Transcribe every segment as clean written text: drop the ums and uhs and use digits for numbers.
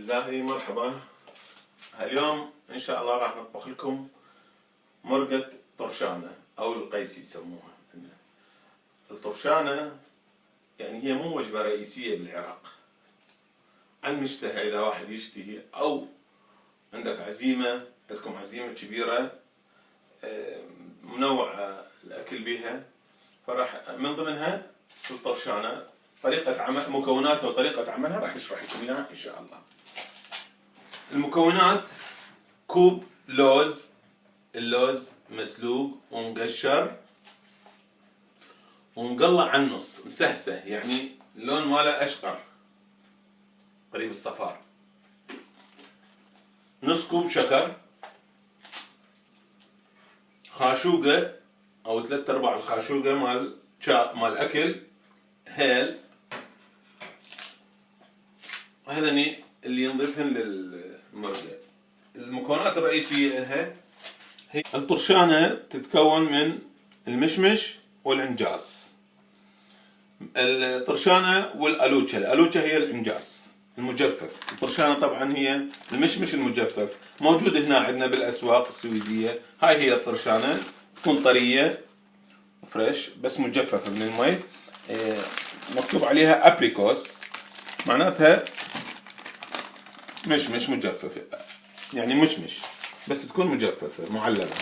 الزاهي مرحبا. اليوم ان شاء الله راح نطبخ لكم مرقة طرشانة او القيسي يسموها. الطرشانة يعني هي مو وجبة رئيسية بالعراق، عن مشتهى اذا واحد يشتهي او عندك عزيمة، عندكم عزيمة كبيرة منوعة الاكل بها، فراح من ضمنها الطرشانة. طريقة عمل مكوناتها وطريقة عملها راح اشرح لكم اياها ان شاء الله. المكونات: كوب لوز، اللوز مسلوق ومقشر ومقلع على النص مسهسه، يعني اللون ماله اشقر قريب الصفار. نص كوب شكر، خاشوقة او 3/4 الخاشوقة مال اكل هيل، هذني اللي نضيفهن للمرقة. المكونات الرئيسية لها هي الطرشانة، تتكون من المشمش والعنجاس. الطرشانة والألوشة، الألوشة هي العنجاس المجفف، الطرشانة طبعا هي المشمش المجفف، موجود هنا عندنا بالأسواق السويدية. هاي هي الطرشانة، تكون طرية فريش بس مجففة من المي، مكتوب عليها أبريكوس، معناتها مشمش مجفف، يعني مشمش بس تكون مجففة معلبة.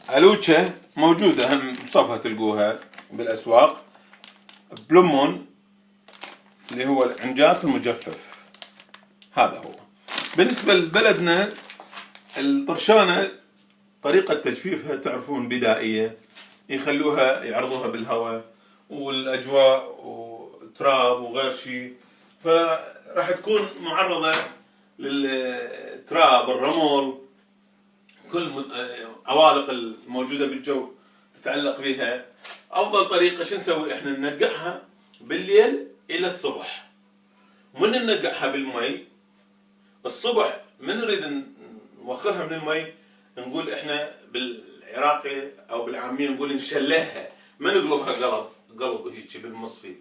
الألوشة موجودة هم صفها تلقوها بالأسواق، بلومون اللي هو العنجاس المجفف، هذا هو. بالنسبة لبلدنا الطرشانة طريقة تجفيفها تعرفون بدائية، يخلوها يعرضوها بالهواء والأجواء وتراب وغير شيء، فراح تكون معرضة للتراب، الرمل، كل عوالق الموجودة بالجو تتعلق بها. أفضل طريقة شو نسوي؟ إحنا ننقعها بالليل إلى الصبح، ومن ننقعها بالمي الصبح من نريد نوخرها من المي نقول إحنا بالعراقي أو بالعامية نقول نشلها، ما نقلبها قلب هيك بالمصفي،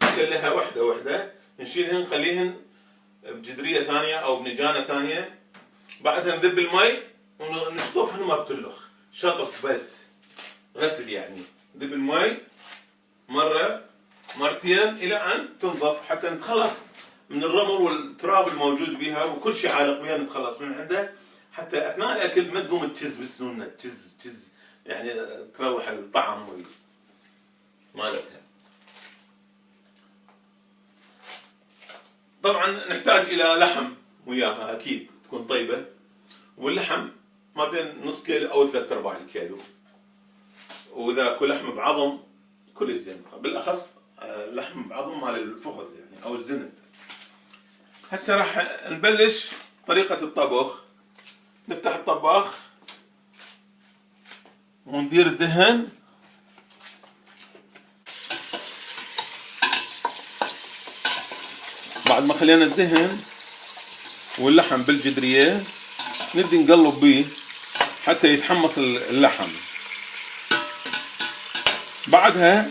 نشلها وحدة وحدة، نشيلهن نخليهن بجدرية ثانية أو بنجانة ثانية، بعدها نذب المي ونشطفهن مرتلخ شطف بس غسل، يعني ذب المي مرة مرتين إلى أن تنظف حتى نتخلص من الرمل والتراب الموجود بها وكل شيء عالق بها، نتخلص من عنده حتى أثناء الأكل ما تقوم تجز بالسنونة، تجز يعني تروح الطعم مالتها. طبعا نحتاج إلى لحم وياها أكيد تكون طيبة، واللحم ما بين نص كيلو أو 3/4 الكيلو، وإذا كل لحم بعظم كل زين، بالأخص لحم بعظم مال الفخذ يعني أو الزند. هسه راح نبلش طريقة الطبخ. نفتح الطباخ وندير الدهن، بعد ما خلينا الدهن واللحم بالجدرية نبدي نقلب بيه حتى يتحمص اللحم. بعدها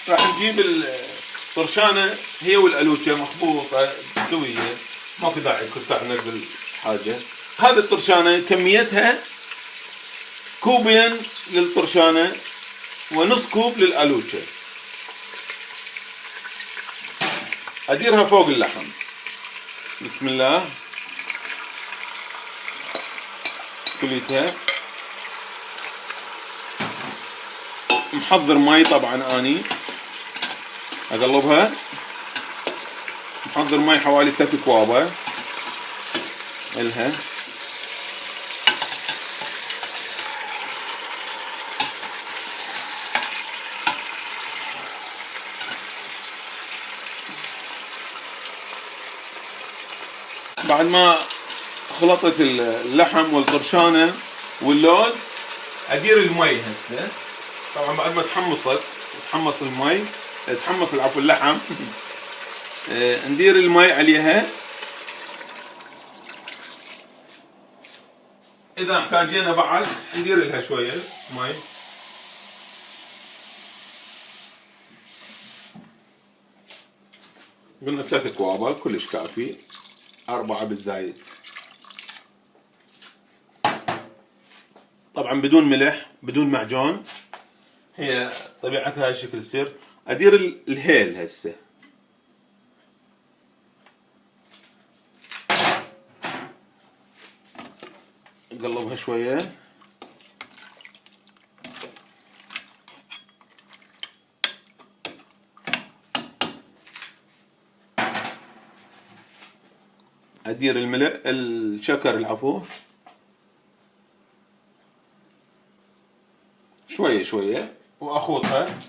راح نجيب الطرشانة هي والألوشة مخبوطة سوية، ماكو داعي كل ساعة ننزل حاجة. هذه الطرشانة كميتها كوبين للطرشانة ونص كوب للألوشة. أديرها فوق اللحم، بسم الله، كليتها. محضر مي طبعا اني اقلبها، محضر مي حوالي 3 كوابة الها. بعد ما خلطت اللحم والطرشانة واللوز ادير المي هسه، طبعا بعد ما تحمص المي، تحمص العفو اللحم ندير المي عليها. اذا احتاجينا بعد ندير لها شوية مي. قلنا 3 كوابل كلش كافي، 4 بالزايد. طبعا بدون ملح بدون معجون، هي طبيعتها هالشكل تصير. ادير الهيل هسه، اقلبها شويه. ادير الملح الشكر العفو شويه شويه، واخوطها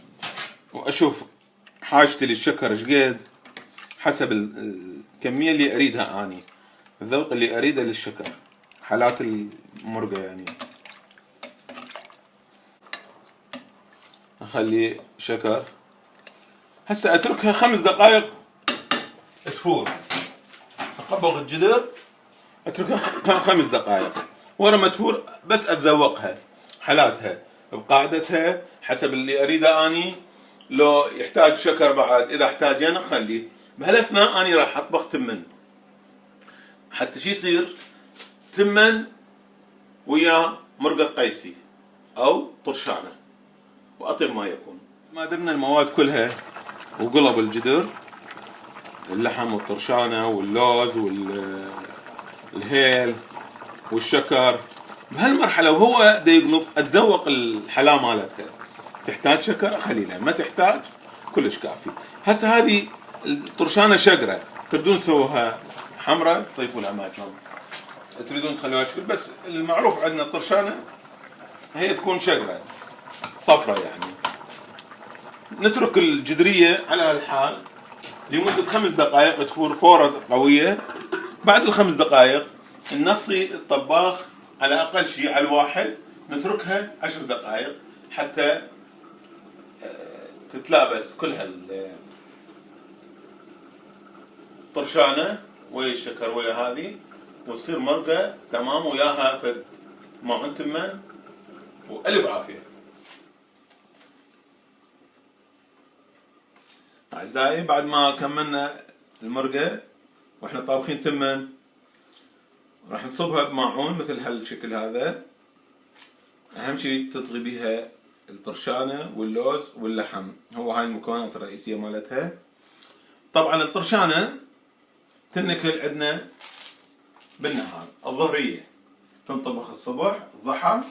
واشوف حاجتي للشكر ايش قد، حسب الكميه اللي اريدها اني، الذوق اللي اريده للشكر، حالات المرقه يعني. اخلي شكر هسه اتركها 5 دقائق تفور. اقبض الجدر اتركها 5 دقائق، ورا ما تفور بس اتذوقها حالاتها بقاعدتها حسب اللي اريده اني. لو يحتاج شكر بعد اذا احتاجين اخليه. بهالاثناء اني راح اطبخ تمن، حتى شي يصير تمن ويا مرقة قيسي او طرشانه، واطيب ما يكون. ما درنا المواد كلها وقلب الجدر، اللحم والطرشانه واللوز والهيل والشكر. بهالمرحله وهو دا يقلب اتذوق الحلا مالتها، تحتاج شكر اخلي لها، ما تحتاج كلش كافي. هسه هذه الطرشانه شقره، تردون تسووها حمراء تضيفوا لها معجون، تريدون تخلوها شكل، بس المعروف عندنا الطرشانه هي تكون شقره صفرة يعني. نترك الجدريه على هالحال لمده 5 دقائق تفور فوره قويه. بعد ال5 دقائق ننصي الطباخ على اقل شيء على الواحد، نتركها 10 دقائق حتى تتلابس كل الطرشانه ويا الشكر ويا هذه، وتصير مرقه تمام، وياها فد معون تمن والف عافيه. اعزائي بعد ما كملنا المرقه واحنا طابخين تمن، راح نصبها بماعون مثل هالشكل هذا. اهم شيء تطغي بيها الطرشانه واللوز واللحم، هو هاي المكونات الرئيسيه مالتها. طبعا الطرشانه تنكل عندنا بالنهار الظهريه، تنطبخ الصبح الضحى،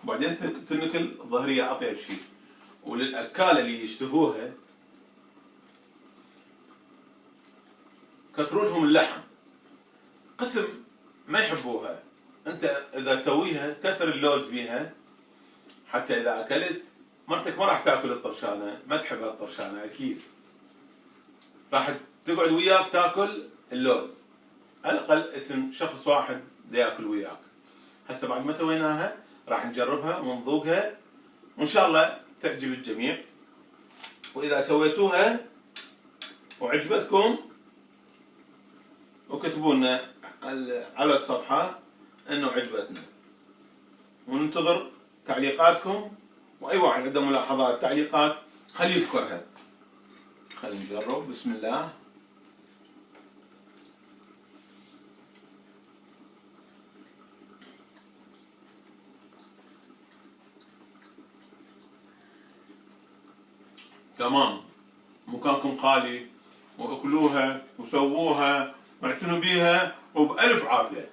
وبعدين تنكل الظهريه اطيب شيء. وللاكاله اللي يشتهوها كثروا لهم اللحم، قسم ما يحبوها انت اذا سويها كثر اللوز بيها، حتى اذا اكلت مرتك ما راح تاكل الطرشانه، ما تحبها الطرشانه اكيد، راح تقعد وياك تاكل اللوز، على الاقل اسم شخص واحد دا ياكل وياك. هسه بعد ما سويناها راح نجربها ونذوقها وان شاء الله تعجب الجميع. واذا سويتوها وعجبتكم وكتبوا لنا على الصفحه انه عجبتنا، وننتظر تعليقاتكم، واي واحد عنده ملاحظات تعليقات خليه يذكرها. خلينا نجرب. بسم الله. تمام، مكانكم خالي، واكلوها وسووها واعتنوا بيها وبألف عافية.